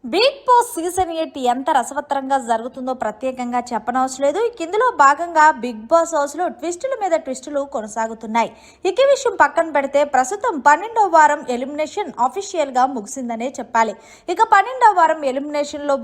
Big boss season 8 ఎంత రసవత్తరంగా జరుగుతుందో ప్రత్యేకంగా చెప్పనవసరం లేదు. ఇందులో భాగంగా బిగ్ బాస్ హౌస్ లో ట్విస్టుల మీద ట్విస్టులు కొనసాగుతున్నాయి. ఈ విషయం పక్కన పెడితే ప్రస్తుతం 12వ వారం ఎలిమినేషన్ అఫీషియల్ గా ముగిసిందనే చెప్పాలి. ఇక 12వ వారం ఎలిమినేషన్ లో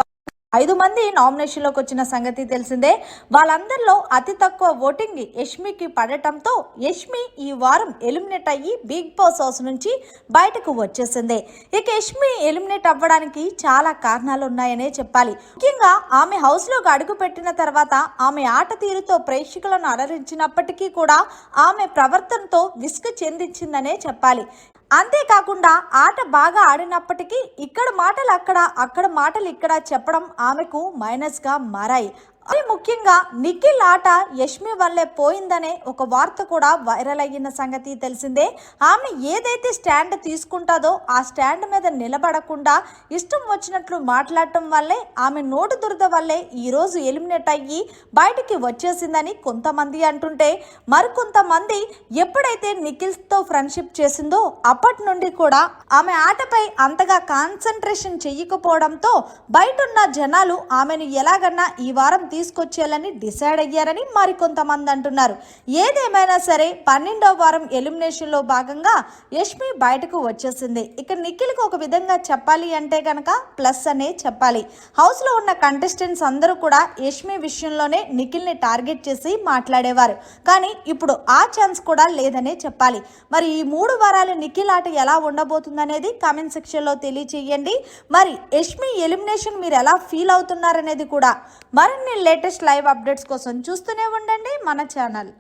5 మంది నామినేషన్లోకి వచ్చిన సంగతి తెలిసిందే. వాళ్ళందరిలో అతి తక్కువ ఓటింగ్ యష్మికి పడటంతో యష్మి ఈ వారం ఎలిమినేట్ అయ్యి బిగ్ బాస్ హౌస్ నుంచి బయటకు వచ్చేసింది. ఇక యష్మి ఎలిమినేట్ అవ్వడానికి చాలా కారణాలు ఉన్నాయనే చెప్పాలి. ముఖ్యంగా ఆమె హౌస్లోకి అడుగు పెట్టిన తర్వాత ఆమె ఆట తీరుతో ప్రేక్షకులను అలరించినప్పటికీ కూడా ఆమె ప్రవర్తనతో విసుగు చెందించిందనే చెప్పాలి. అంతేకాకుండా ఆట బాగా ఆడినప్పటికీ ఇక్కడ మాటలు అక్కడ, అక్కడ మాటలు ఇక్కడ చెప్పడం ఆమెకు మైనస్గా మారాయి. అది ముఖ్యంగా నిఖిల్ ఆట యష్మి వల్లే పోయిందనే ఒక వార్త కూడా వైరల్ అయిన సంగతి తెలిసిందే. ఆమె ఏదైతే స్టాండ్ తీసుకుంటుందో ఆ స్టాండ్ మీద నిలబడకుండా ఇష్టం వచ్చినట్లు మాట్లాడటం వల్లే ఆమె నోటు దురద వల్లే ఈరోజు ఎలిమినేట్ అయ్యి బయటికి వచ్చేసిందని కొంతమంది అంటుంటే, మరికొంతమంది ఎప్పుడైతే నిఖిల్తో ఫ్రెండ్షిప్ చేసిందో అప్పటి నుండి కూడా ఆమె ఆటపై అంతగా కాన్సన్ట్రేషన్ చెయ్యకపోవడంతో బయటున్న జనాలు ఆమెను ఎలాగన్నా ఈ వారం తీసుకొచ్చేయాలని డిసైడ్ అయ్యారని మరికొంతమంది అంటున్నారు. ఏదేమైనా సరే 12వ వారం ఎలిమినేషన్ లో భాగంగా యష్మి బయటకు వచ్చేసింది. ఇక నిఖిల్కి ఒక విధంగా చెప్పాలి అంటే కనుక ప్లస్ అనే చెప్పాలి. హౌస్ లో ఉన్న కంటెస్టెంట్స్ అందరూ కూడా యష్మి విషయంలోనే నిఖిల్ ని టార్గెట్ చేసి మాట్లాడేవారు. కానీ ఇప్పుడు ఆ ఛాన్స్ కూడా లేదనే చెప్పాలి. మరి ఈ 3 వారాలు నిఖిల్ ఆట ఎలా ఉండబోతుందనేది కామెంట్ సెక్షన్ లో తెలియచేయండి. మరి యష్మి ఎలిమినేషన్ మీరు ఎలా ఫీల్ అవుతున్నారనేది కూడా. మరిన్ని లేటెస్ట్ లైవ్ అప్డేట్స్ కోసం చూస్తూనే ఉండండి మన ఛానల్.